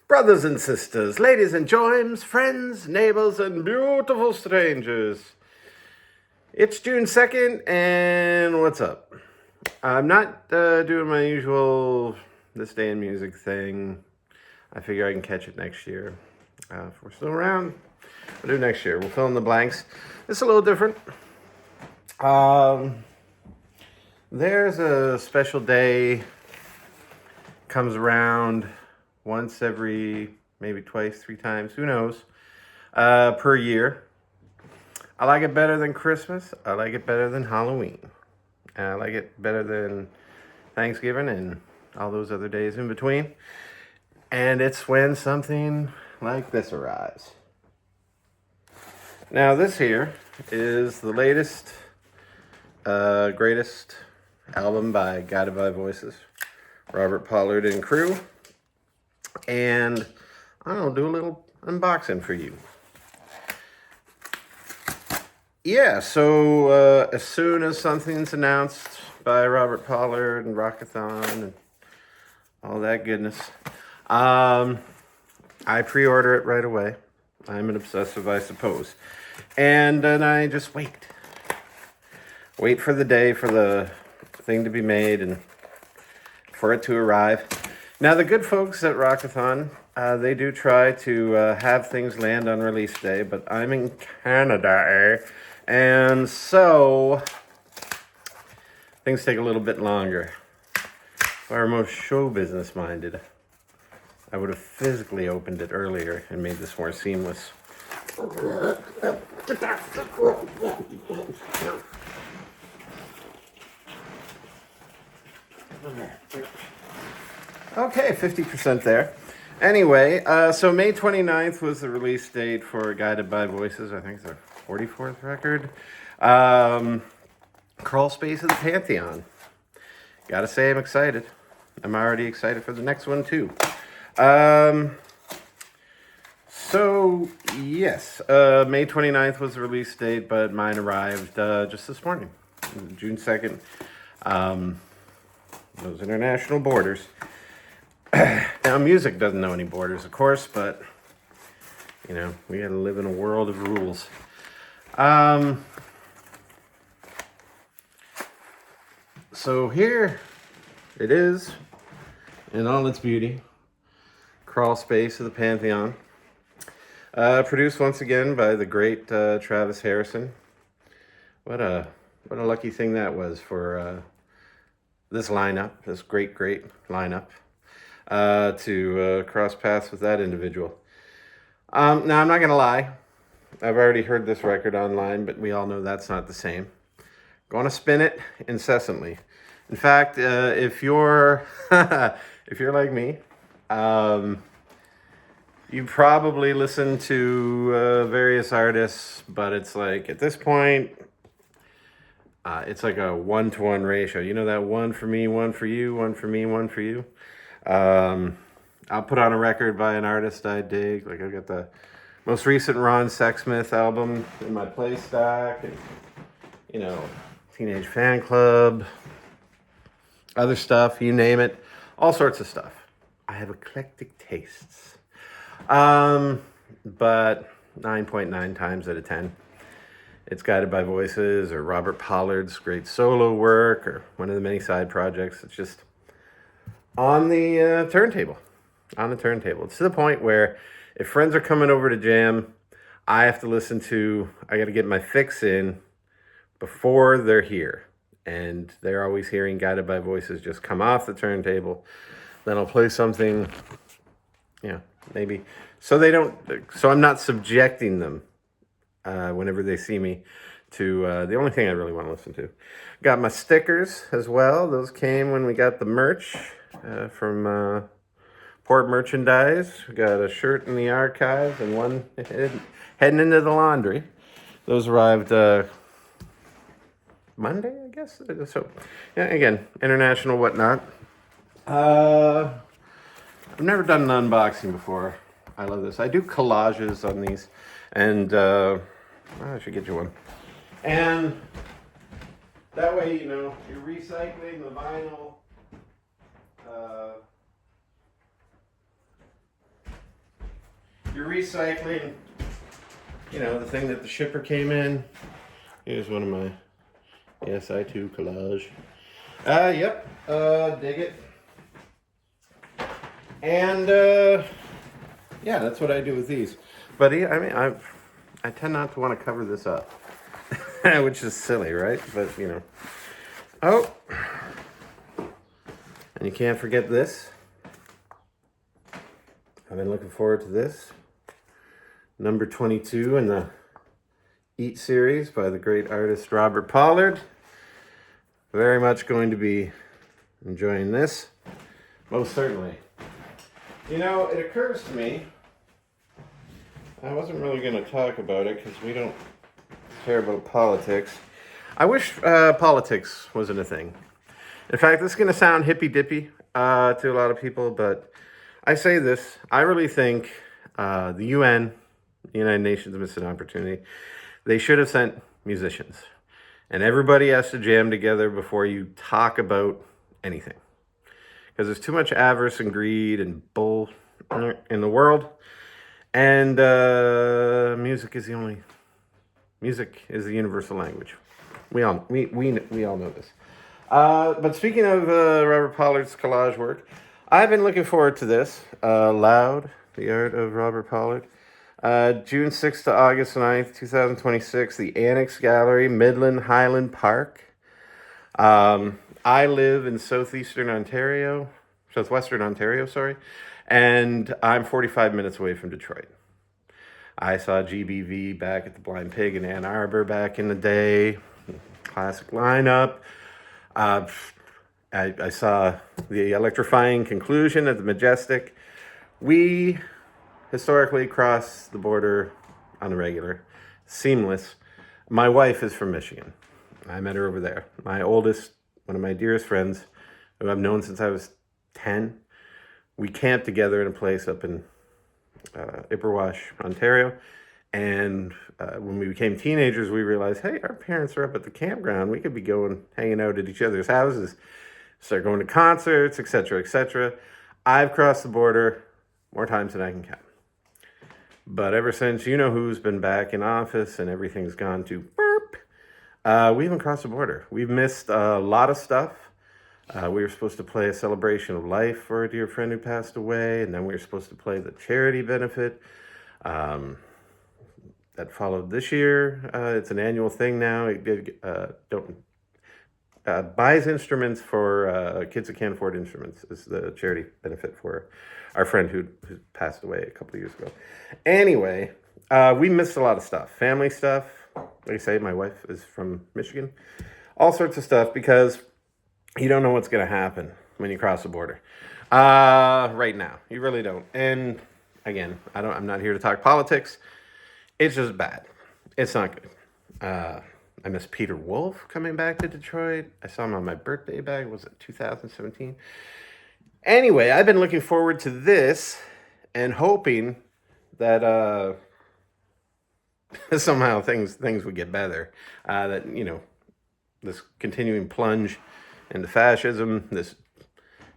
Brothers and sisters, ladies and joins, friends, neighbors, and beautiful strangers. It's June 2nd, and what's up? I'm not doing my usual This Day in Music thing. I figure I can catch it next year. If we're still around, we'll do next year. We'll fill in the blanks. It's a little different. There's a special day comes around once every, maybe twice, 3 times, who knows, per year. I like it better than Christmas. I like it better than Halloween. I like it better than Thanksgiving and all those other days in between. And it's when something like this arrives. Now this here is the latest, greatest album by Guided by Voices, Robert Pollard and crew. And I'll do a little unboxing for you. Yeah, so as soon as something's announced by Robert Pollard and Rockathon and all that goodness, I pre-order it right away. I'm an obsessive, I suppose. And then I just wait for the day for the thing to be made and for it to arrive. Now, the good folks at Rockathon, they do try to have things land on release day, but I'm in Canada, and so things take a little bit longer. If I were most show business minded, I would have physically opened it earlier and made this more seamless. Okay, 50% there. Anyway, so May 29th was the release date for Guided by Voices. I think it's their 44th record. Crawl Space of the Pantheon. Gotta say I'm excited. I'm already excited for the next one too. So, yes, May 29th was the release date, but mine arrived just this morning, June 2nd. Those international borders. Now, music doesn't know any borders, of course, but, you know, we gotta live in a world of rules. So here it is in all its beauty. Crawl Space of the Pantheon. Produced once again by the great Travis Harrison. What a lucky thing that was for this lineup, this great lineup. To cross paths with that individual. Now, I'm not going to lie. I've already heard this record online, but we all know that's not the same. Going to spin it incessantly. In fact, if you're if you're like me, you probably listen to various artists, but it's like at this point, it's like a 1-to-1 ratio. You know that 1 for me, 1 for you, 1 for me, 1 for you. I'll put on a record by an artist I dig. Like I've got the most recent Ron Sexsmith album in my play stack, and you know, Teenage Fan Club, other stuff, you name it, all sorts of stuff. I have eclectic tastes. But 9.9 times out of 10, it's Guided by Voices or Robert Pollard's great solo work or one of the many side projects. It's just on the turntable. It's to the point where if friends are coming over to jam, I have to I got to get my fix in before they're here. And they're always hearing Guided by Voices just come off the turntable. Then I'll play something, maybe. So I'm not subjecting them whenever they see me to the only thing I really want to listen to. Got my stickers as well. Those came when we got the merch from Port Merchandise. We got a shirt in the archives and one heading into the laundry. Those arrived Monday, I guess. So, yeah, again, international whatnot. I've never done an unboxing before. I love this. I do collages on these, and I should get you one. And that way, you're recycling the vinyl recycling, the thing that the shipper came in. Here's one of my, yes, I too, collage. Yep, dig it. And, yeah, that's what I do with these. But, yeah, I mean, I tend not to want to cover this up, which is silly, right? But, Oh, and you can't forget this. I've been looking forward to this. Number 22 in the Eat series by the great artist Robert Pollard. Very much going to be enjoying this. Most certainly. It occurs to me, I wasn't really going to talk about it because we don't care about politics. I wish politics wasn't a thing. In fact, this is going to sound hippy-dippy to a lot of people, but I say this. I really think the UN, the United Nations, missed an opportunity. They should have sent musicians. And everybody has to jam together before you talk about anything. Because there's too much avarice and greed and bull in the world. And music is the universal language. We all know this. But speaking of Robert Pollard's collage work, I've been looking forward to this. Loud, the art of Robert Pollard. June 6th to August 9th, 2026, the Annex Gallery, Midland Highland Park. I live in southwestern Ontario, and I'm 45 minutes away from Detroit. I saw GBV back at the Blind Pig in Ann Arbor back in the day. Classic lineup. I saw the electrifying conclusion at the Majestic. We historically cross the border on the regular. Seamless. My wife is from Michigan. I met her over there. My oldest, one of my dearest friends, who I've known since I was 10, we camped together in a place up in Ipperwash, Ontario. And when we became teenagers, we realized, hey, our parents are up at the campground. We could be hanging out at each other's houses, start going to concerts, etc., etc. I've crossed the border more times than I can count. But ever since who's been back in office and everything's gone to burp, we haven't crossed the border. We've missed a lot of stuff. We were supposed to play a celebration of life for a dear friend who passed away, and then we were supposed to play the charity benefit. That followed this year. It's an annual thing now. It buys instruments for kids that can't afford instruments is the charity benefit for our friend who passed away a couple of years ago. Anyway, we missed a lot of stuff. Family stuff. Like I say, my wife is from Michigan. All sorts of stuff because you don't know what's going to happen when you cross the border. Right now. You really don't. And again, I'm not here to talk politics. It's just bad. It's not good. I miss Peter Wolf coming back to Detroit. I saw him on my birthday bag. Was it 2017? Anyway, I've been looking forward to this and hoping that somehow things would get better. That this continuing plunge into fascism, this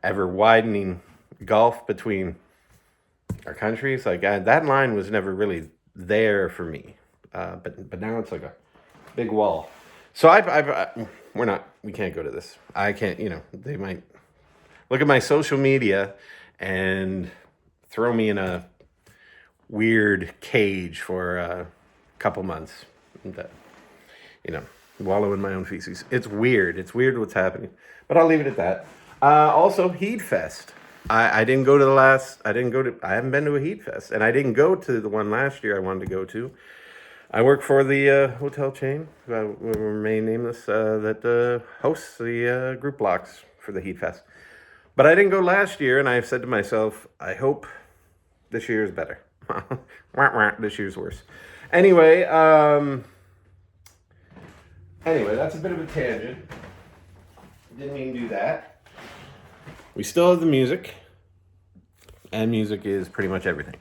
ever widening gulf between our countries, that line was never really there for me. But now it's like a big wall. So we can't go to this. I can't, they might look at my social media and throw me in a weird cage for a couple months. And, wallow in my own feces. It's weird. It's weird what's happening. But I'll leave it at that. Also, Heat Fest. I haven't been to a Heat Fest. And I didn't go to the one last year I wanted to go to. I work for the hotel chain, will remain nameless, that hosts the group blocks for the Heat Fest. But I didn't go last year, and I said to myself, I hope this year is better. This year's worse. Anyway, that's a bit of a tangent. Didn't mean to do that. We still have the music, and music is pretty much everything.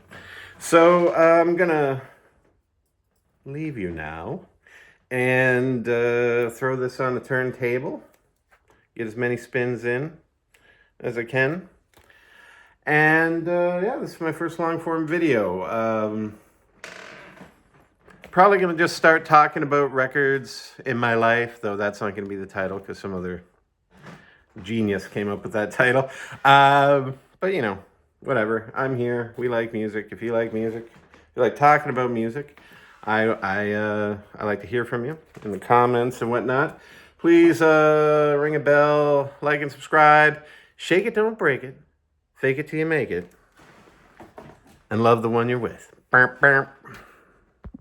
So I'm going to leave you now and throw this on the turntable. Get as many spins in as I can. And yeah, this is my first long form video. Probably going to just start talking about records in my life, though that's not going to be the title because some other genius came up with that title. But you know, whatever. I'm here. We like music. If you like music, if you like talking about music, I like to hear from you in the comments and whatnot. Please ring a bell, like and subscribe. Shake it, don't break it. Fake it till you make it. And love the one you're with. Burp, burp.